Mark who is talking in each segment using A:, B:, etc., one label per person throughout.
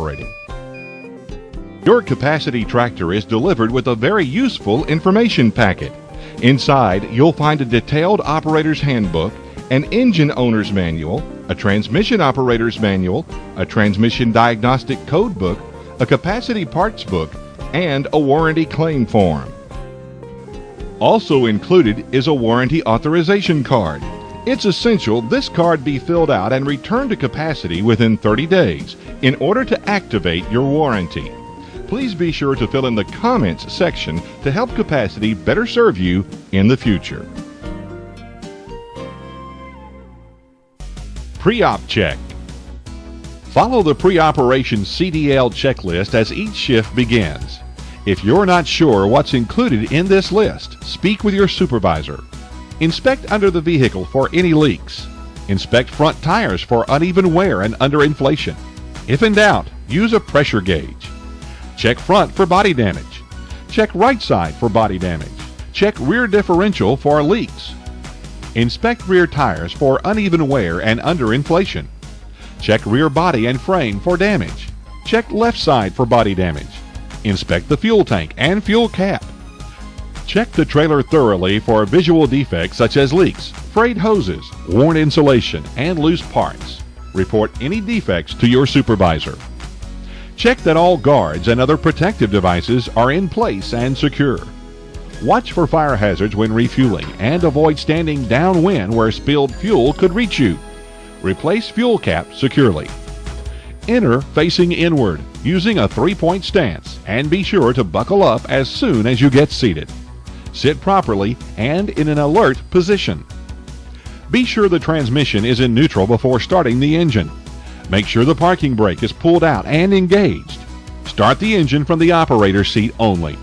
A: operating. Your Capacity tractor is delivered with a very useful information packet. Inside, you'll find a detailed operator's handbook, an engine owner's manual, a transmission operator's manual, a transmission diagnostic code book, a capacity parts book, and a warranty claim form. Also included is a warranty authorization card. It's essential this card be filled out and returned to Capacity within 30 days in order to activate your warranty. Please be sure to fill in the comments section to help Capacity better serve you in the future. Pre-op check. Follow the pre-operation CDL checklist as each shift begins. If you're not sure what's included in this list, speak with your supervisor. Inspect under the vehicle for any leaks. Inspect front tires for uneven wear and underinflation. If in doubt, use a pressure gauge. Check front for body damage. Check right side for body damage. Check rear differential for leaks. Inspect rear tires for uneven wear and underinflation. Check rear body and frame for damage. Check left side for body damage. Inspect the fuel tank and fuel cap. Check the trailer thoroughly for visual defects such as leaks, frayed hoses, worn insulation, and loose parts. Report any defects to your supervisor. Check that all guards and other protective devices are in place and secure. Watch for fire hazards when refueling and avoid standing downwind where spilled fuel could reach you. Replace fuel cap securely. Enter facing inward using a 3-point stance and be sure to buckle up as soon as you get seated. Sit properly and in an alert position. Be sure the transmission is in neutral before starting the engine. Make sure the parking brake is pulled out and engaged. Start the engine from the operator's seat only.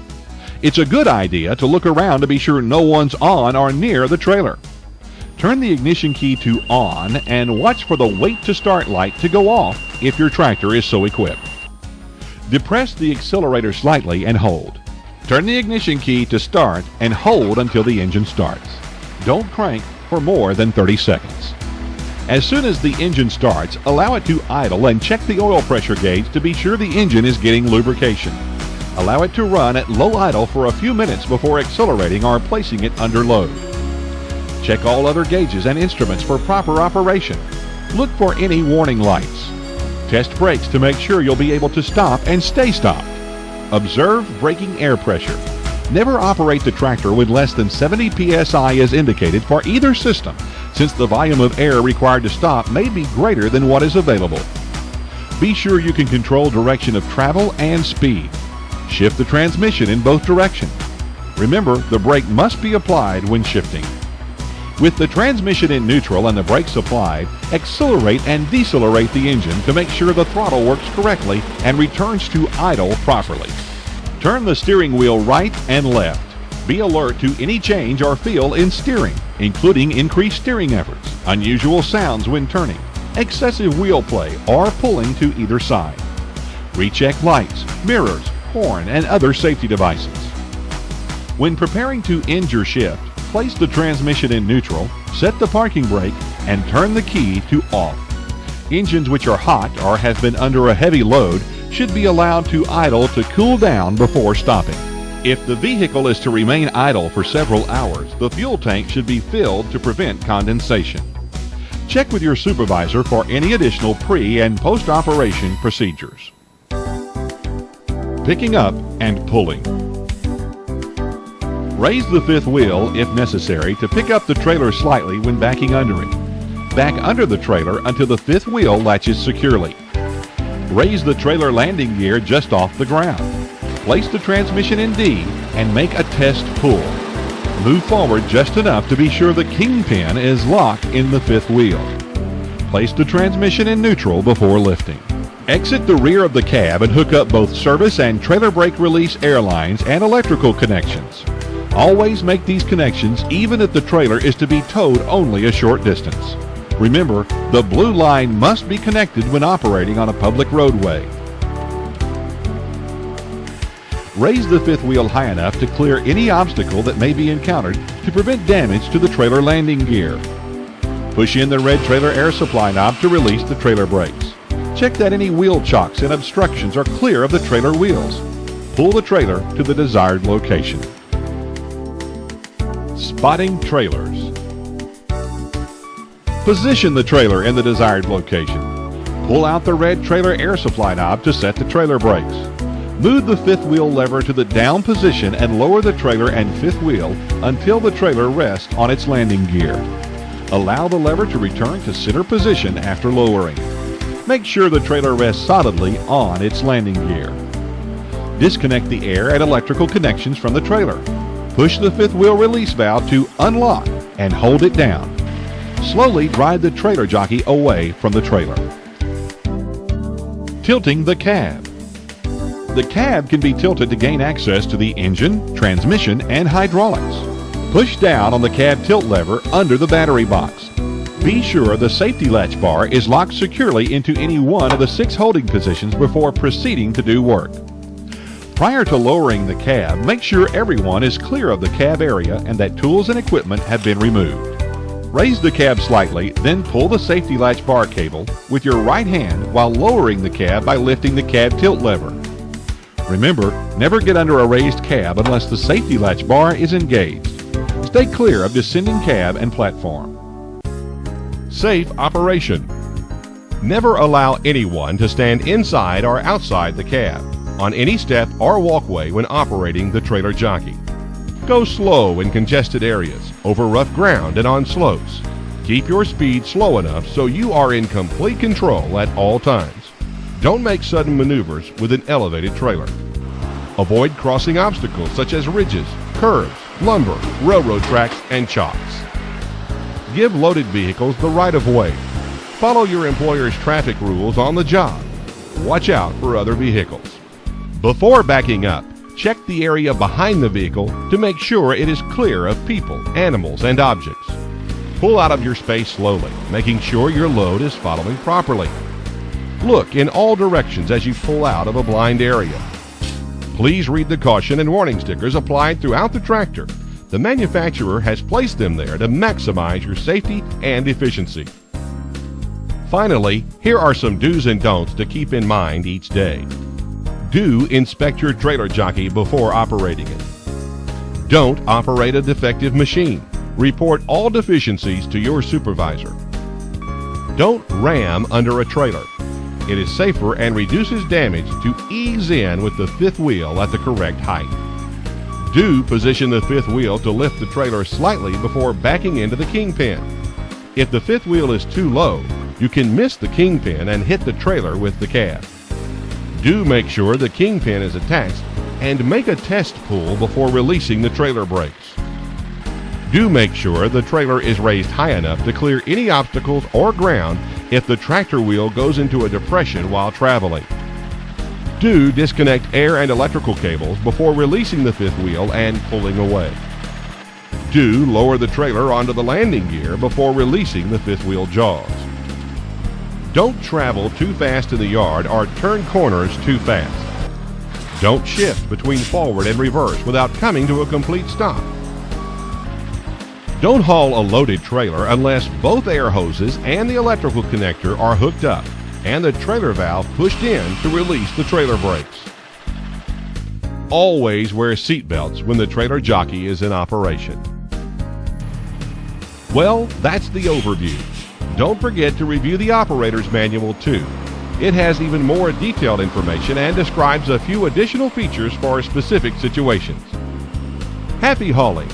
A: It's a good idea to look around to be sure no one's on or near the trailer. Turn the ignition key to on and watch for the wait to start light to go off if your tractor is so equipped. Depress the accelerator slightly and hold. Turn the ignition key to start and hold until the engine starts. Don't crank for more than 30 seconds. As soon as the engine starts, allow it to idle and check the oil pressure gauge to be sure the engine is getting lubrication. Allow it to run at low idle for a few minutes before accelerating or placing it under load. Check all other gauges and instruments for proper operation. Look for any warning lights. Test brakes to make sure you'll be able to stop and stay stopped. Observe braking air pressure. Never operate the tractor with less than 70 psi as indicated for either system, since the volume of air required to stop may be greater than what is available. Be sure you can control direction of travel and speed. Shift the transmission in both directions. Remember, the brake must be applied when shifting. With the transmission in neutral and the brakes applied, accelerate and decelerate the engine to make sure the throttle works correctly and returns to idle properly. Turn the steering wheel right and left. Be alert to any change or feel in steering, including increased steering efforts, unusual sounds when turning, excessive wheel play, or pulling to either side. Recheck lights, mirrors, horn, and other safety devices. When preparing to end your shift, place the transmission in neutral, set the parking brake, and turn the key to off. Engines which are hot or have been under a heavy load should be allowed to idle to cool down before stopping. If the vehicle is to remain idle for several hours, the fuel tank should be filled to prevent condensation. Check with your supervisor for any additional pre- and post-operation procedures. Picking up and pulling. Raise the fifth wheel, if necessary, to pick up the trailer slightly when backing under it. Back under the trailer until the fifth wheel latches securely. Raise the trailer landing gear just off the ground. Place the transmission in D and make a test pull. Move forward just enough to be sure the kingpin is locked in the fifth wheel. Place the transmission in neutral before lifting. Exit the rear of the cab and hook up both service and trailer brake release air lines and electrical connections. Always make these connections even if the trailer is to be towed only a short distance. Remember, the blue line must be connected when operating on a public roadway. Raise the fifth wheel high enough to clear any obstacle that may be encountered to prevent damage to the trailer landing gear. Push in the red trailer air supply knob to release the trailer brakes. Check that any wheel chocks and obstructions are clear of the trailer wheels. Pull the trailer to the desired location. Spotting trailers. Position the trailer in the desired location. Pull out the red trailer air supply knob to set the trailer brakes. Move the fifth wheel lever to the down position and lower the trailer and fifth wheel until the trailer rests on its landing gear. Allow the lever to return to center position after lowering. Make sure the trailer rests solidly on its landing gear. Disconnect the air and electrical connections from the trailer. Push the fifth wheel release valve to unlock and hold it down. Slowly drive the trailer jockey away from the trailer. Tilting the cab. The cab can be tilted to gain access to the engine, transmission, and hydraulics. Push down on the cab tilt lever under the battery box. Be sure the safety latch bar is locked securely into any one of the 6 holding positions before proceeding to do work. Prior to lowering the cab, make sure everyone is clear of the cab area and that tools and equipment have been removed. Raise the cab slightly, then pull the safety latch bar cable with your right hand while lowering the cab by lifting the cab tilt lever. Remember, never get under a raised cab unless the safety latch bar is engaged. Stay clear of descending cab and platform. Safe operation. Never allow anyone to stand inside or outside the cab, on any step or walkway when operating the trailer jockey. Go slow in congested areas, over rough ground and on slopes. Keep your speed slow enough so you are in complete control at all times. Don't make sudden maneuvers with an elevated trailer. Avoid crossing obstacles such as ridges, curves, lumber, railroad tracks, and chocks. Give loaded vehicles the right of way. Follow your employer's traffic rules on the job. Watch out for other vehicles. Before backing up, check the area behind the vehicle to make sure it is clear of people, animals, and objects. Pull out of your space slowly, making sure your load is following properly. Look in all directions as you pull out of a blind area. Please read the caution and warning stickers applied throughout the tractor. The manufacturer has placed them there to maximize your safety and efficiency. Finally, here are some do's and don'ts to keep in mind each day. Do inspect your trailer jockey before operating it. Don't operate a defective machine. Report all deficiencies to your supervisor. Don't ram under a trailer. It is safer and reduces damage to ease in with the fifth wheel at the correct height. Do position the fifth wheel to lift the trailer slightly before backing into the kingpin. If the fifth wheel is too low, you can miss the kingpin and hit the trailer with the cab. Do make sure the kingpin is attached and make a test pull before releasing the trailer brakes. Do make sure the trailer is raised high enough to clear any obstacles or ground if the tractor wheel goes into a depression while traveling. Do disconnect air and electrical cables before releasing the fifth wheel and pulling away. Do lower the trailer onto the landing gear before releasing the fifth wheel jaws. Don't travel too fast in the yard or turn corners too fast. Don't shift between forward and reverse without coming to a complete stop. Don't haul a loaded trailer unless both air hoses and the electrical connector are hooked up and the trailer valve pushed in to release the trailer brakes. Always wear seat belts when the trailer jockey is in operation. Well, that's the overview. Don't forget to review the operator's manual too. It has even more detailed information and describes a few additional features for specific situations. Happy hauling!